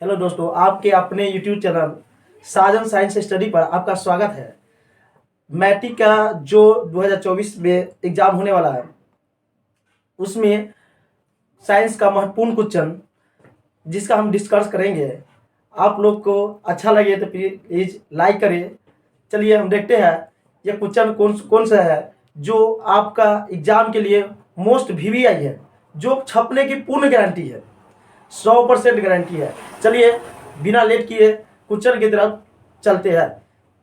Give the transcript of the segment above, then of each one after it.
Hello दोस्तों, आपके अपने यूट्यूब चैनल साजन साइंस स्टडी पर आपका स्वागत है। मैट्रिक का जो 2024 में एग्ज़ाम होने वाला है उसमें साइंस का महत्वपूर्ण क्वेश्चन जिसका हम डिस्कस करेंगे। आप लोग को अच्छा लगे तो प्लीज़ लाइक करें। चलिए हम देखते हैं ये क्वेश्चन कौन कौन सा है जो आपका एग्ज़ाम के लिए मोस्ट वीवीआई है, जो छपने की पूर्ण गारंटी है, 100% गारंटी है। चलिए बिना लेट किए क्वेश्चन की तरफ चलते हैं।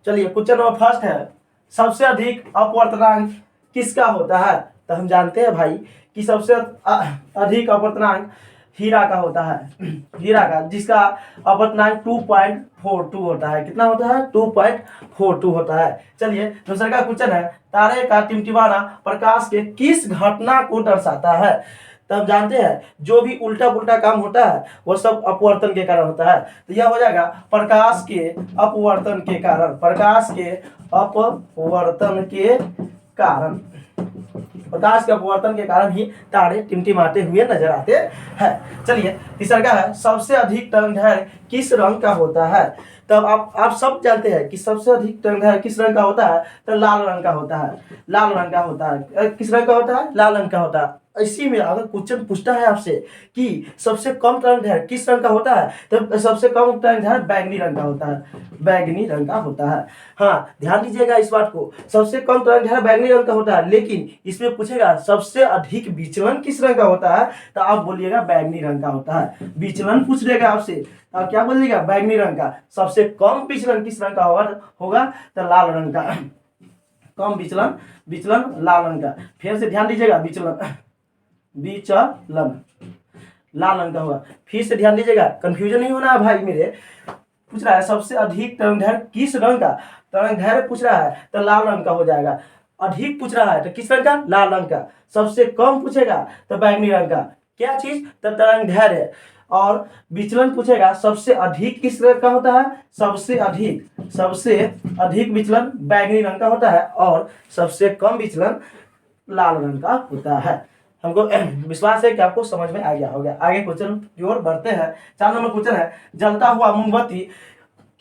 चलिए क्वेश्चन नंबर फर्स्ट है, सबसे अधिक अपवर्तनांक किसका होता है? तो हम जानते हैं भाई कि सबसे अधिक अपवर्तनांक हीरा का होता है। हीरा का, जिसका अपवर्तनांक 2.42 होता है। कितना होता है? 2.42 होता है। चलिए दूसरा का क्वेश्चन है, तारे का टिमटिमाना प्रकाश के किस घटना को दर्शाता है? तो हम जानते हैं जो भी उल्टा पुल्टा काम होता है वो सब अपवर्तन के कारण होता है। तो यह हो जाएगा प्रकाश के अपवर्तन के कारण। प्रकाश के अपवर्तन के कारण, प्रकाश के अपवर्तन के कारण ही तारे टिमटिमाते हुए नजर आते हैं। चलिए तीसरा का है, सबसे अधिक तरंगदैर्घ्य किस रंग का होता है? तब आप सब जानते हैं कि सबसे अधिक तरंगदैर्घ्य किस रंग का होता है? तो लाल रंग का होता है। लाल रंग का होता है। किस रंग का होता है? लाल रंग का होता है। इसी में अगर क्वेश्चन पूछता है आपसे कि सबसे कम तरंगदैर्घ्य किस रंग का होता है, तो सबसे कम तरंगदैर्घ्य बैंगनी रंग का होता है। बैंगनी रंग का होता है। हाँ, ध्यान दीजिएगा इस बात को, सबसे कम तरंगदैर्घ्य बैंगनी रंग का होता है, लेकिन इसमें पूछेगा सबसे अधिक विचलन किस रंग का होता है, तो आप बोलिएगा बैंगनी रंग का होता है। विचलन पूछ लेगा आपसे, आप क्या बोलिएगा? बैंगनी रंग का। सबसे कम विचलन किस रंग का होगा? तो लाल रंग का। कम विचलन, विचलन लाल रंग का। फिर से ध्यान दीजिएगा, विचलन लाल रंग का होगा। फिर से ध्यान दीजिएगा, कंफ्यूजन नहीं होना है भाई मेरे। पूछ रहा है सबसे अधिक तरंगदैर्घ्य किस रंग का, तरंगदैर्घ्य पूछ रहा है तो लाल रंग का हो जाएगा। अधिक पूछ रहा है तो किस रंग का? लाल रंग का। सबसे कम पूछेगा तो बैंगनी रंग का। क्या चीज? तो तरंगदैर्घ्य। और विचलन पूछेगा सबसे अधिक किस रंग का होता है? सबसे अधिक विचलन बैंगनी रंग का होता है और सबसे कम विचलन लाल रंग का होता है। हमको विश्वास है कि आपको समझ में आ गया होगा। आगे क्वेश्चन की ओर बढ़ते हैं। 4 नंबर क्वेश्चन है, जलता हुआ मोमबत्ती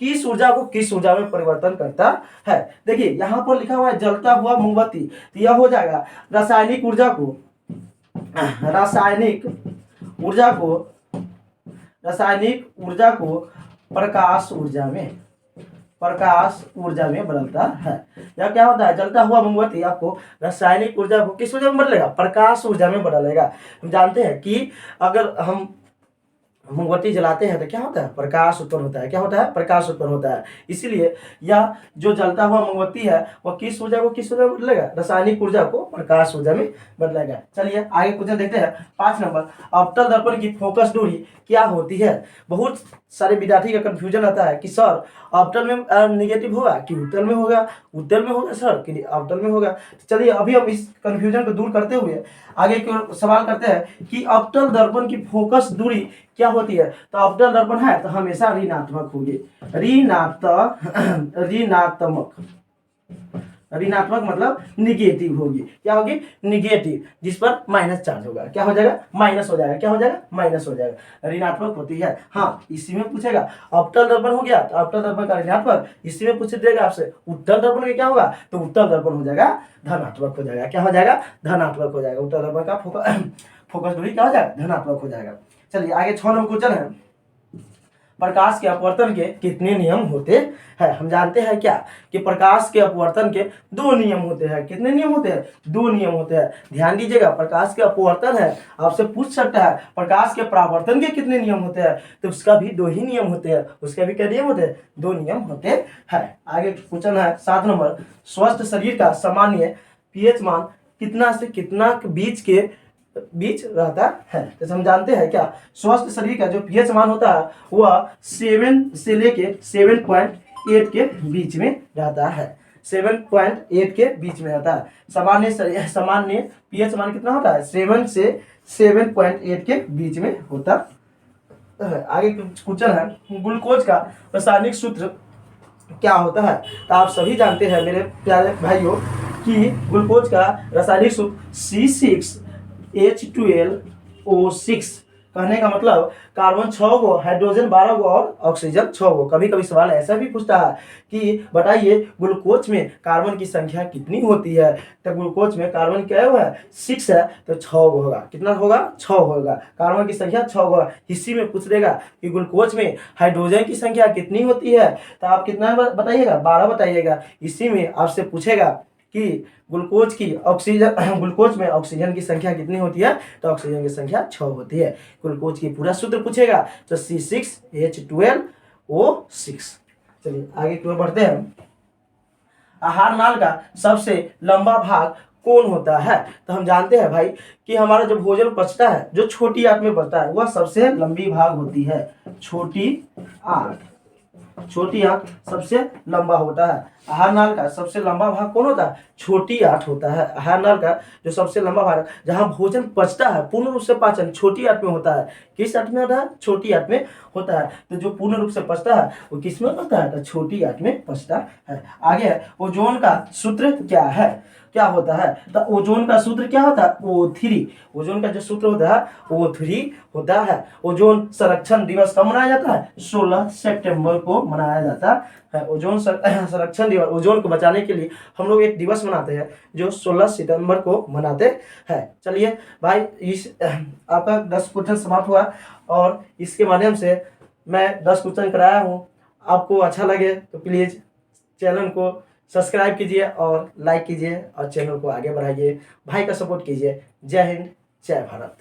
किस ऊर्जा को किस ऊर्जा में परिवर्तन करता है? देखिए यहाँ पर लिखा हुआ है जलता हुआ मोमबत्ती, तो यह हो जाएगा रासायनिक ऊर्जा को प्रकाश ऊर्जा में बदलता है। यह क्या होता है? जलता हुआ मोमबत्ती आपको रासायनिक ऊर्जा को किस ऊर्जा में बदलेगा? प्रकाश ऊर्जा में बदलेगा। हम जानते हैं कि अगर हम मोमबत्ती जलाते हैं तो क्या होता है? प्रकाश उत्पन्न होता है। क्या होता है? प्रकाश उत्पन्न होता है। इसीलिए यह जो जलता हुआ मोमबत्ती है वह किस ऊर्जा को किस ऊर्जा में बदलेगा? रासायनिक ऊर्जा को प्रकाश ऊर्जा में बदलेगा। चलिए आगे क्वेश्चन देखते हैं। 5 नंबर, अवतल दर्पण की फोकस दूरी क्या होती है? बहुत सारे विद्यार्थी का कंफ्यूजन रहता है कि सर अवतल में निगेटिव होगा कि उत्तल में होगा, उत्तल में होगा सर कि अवतल में होगा। चलिए अभी हम इस कंफ्यूजन को दूर करते हुए आगे की ओर सवाल करते हैं कि अवतल दर्पण की फोकस दूरी क्या होती है? तो अवतल दर्पण है तो हमेशा ऋणात्मक होगी। ऋणात्मक मतलब निगेटिव होगी। क्या होगी? निगेटिव, जिस पर माइनस चार्ज होगा। क्या हो जाएगा? माइनस हो जाएगा। क्या हो जाएगा? माइनस हो जाएगा। ऋणात्मक होती है। हाँ, इसी में पूछेगा अवतल दर्पण हो गया तो अवतल दर्पण का ऋणात्मक, इसी में पूछ देगा आपसे उत्तल दर्पण का क्या होगा, तो उत्तल दर्पण हो जाएगा धनात्मक हो जाएगा। क्या हो जाएगा? धनात्मक हो जाएगा। उत्तल दर्पण का फोकस दूरी क्या हो जाएगा? धनात्मक हो जाएगा। चलिए आगे 6 नंबर क्वेश्चन है, प्रकाश के अपवर्तन के कितने नियम होते हैं? हम जानते हैं क्या कि प्रकाश के अपवर्तन के 2 नियम होते हैं। कितने नियम होते हैं? 2 नियम होते हैं। ध्यान दीजिएगा, प्रकाश के अपवर्तन है, आपसे पूछ सकता है प्रकाश के परावर्तन के कितने नियम होते हैं, तो उसका भी 2 ही नियम होते हैं। उसके भी क्या नियम होते हैं? 2 नियम होते हैं। आगे क्वेश्चन है 7 नंबर, स्वस्थ शरीर का सामान्य पीएच मान कितना से कितना के बीच रहता है? जैसे हम जानते हैं क्या, स्वस्थ शरीर का जो पीएच मान होता है वह 7 से लेके 7.8 के बीच में रहता है। 7.8 के बीच में रहता है। सामान्य पीएच मान कितना होता है? 7 से 7.8 के बीच में होता है। आगे क्वेश्चन है, ग्लूकोज का रासायनिक सूत्र क्या होता है? तो आप सभी जानते हैं मेरे प्यारे भाइयों कि ग्लूकोज का रासायनिक सूत्र C6H12O6 कहने का मतलब कार्बन 6 गो, हाइड्रोजन 12 गो और ऑक्सीजन 6 गो। कभी कभी सवाल ऐसा भी पूछता है कि बताइए ग्लूकोज में कार्बन की संख्या कितनी होती है। तो ग्लूकोज में कार्बन क्या है, 6 है, तो 6 गो होगा। कितना होगा, 6 होगा। कार्बन की संख्या 6 गो। हिस्ट्री में पूछ देगा कि ग्लूकोज में हाइड्रोजन की संख्या कितनी होती है, तो आप कितना बताइएगा, 12 बताइएगा। इसी में आपसे पूछेगा कि ग्लूकोज की ऑक्सीजन ग्लूकोज में ऑक्सीजन की संख्या कितनी होती है, तो ऑक्सीजन की संख्या 6 होती है। ग्लूकोज की पूरा सूत्र पूछेगा तो C6H12O6। चलिए आगे की ओर बढ़ते हैं। आहार नाल का सबसे लंबा भाग कौन होता है। तो हम जानते हैं भाई कि हमारा जो भोजन पचता है, जो छोटी आंत में पचता है, वह सबसे लंबी भाग होती है। छोटी आंत सबसे लंबा होता है। आहार नाल का सबसे लंबा भाग कौन होता है, छोटी आंत होता है। आहार नाल का जो सबसे लंबा भाग, जहां भोजन पचता है, पूर्ण रूप से पाचन छोटी आंत में होता है। किस आंत में होता है, छोटी आंत में होता है। तो जो पूर्ण रूप से पचता है वो किस में होता है, तो छोटी आंत में पचता है। आगे है ओजोन का सूत्र क्या है, क्या होता है। तो ओजोन का सूत्र क्या होता है, O3। ओजोन का जो सूत्र होता है O3 होता है। ओजोन संरक्षण दिवस कब मनाया जाता है, 16 सितंबर को मनाया जाता है। ओजोन संरक्षण दिवस, ओजोन को बचाने के लिए हम लोग एक दिवस मनाते हैं जो 16 सितंबर को मनाते हैं। चलिए भाई, इस आपका 10 क्वेश्चन समाप्त हुआ और इसके माध्यम से मैं 10 क्वेश्चन कराया हूँ। आपको अच्छा लगे तो प्लीज़ चैनल को सब्सक्राइब कीजिए और लाइक कीजिए और चैनल को आगे बढ़ाइए। भाई का सपोर्ट कीजिए। जय हिंद, जय भारत।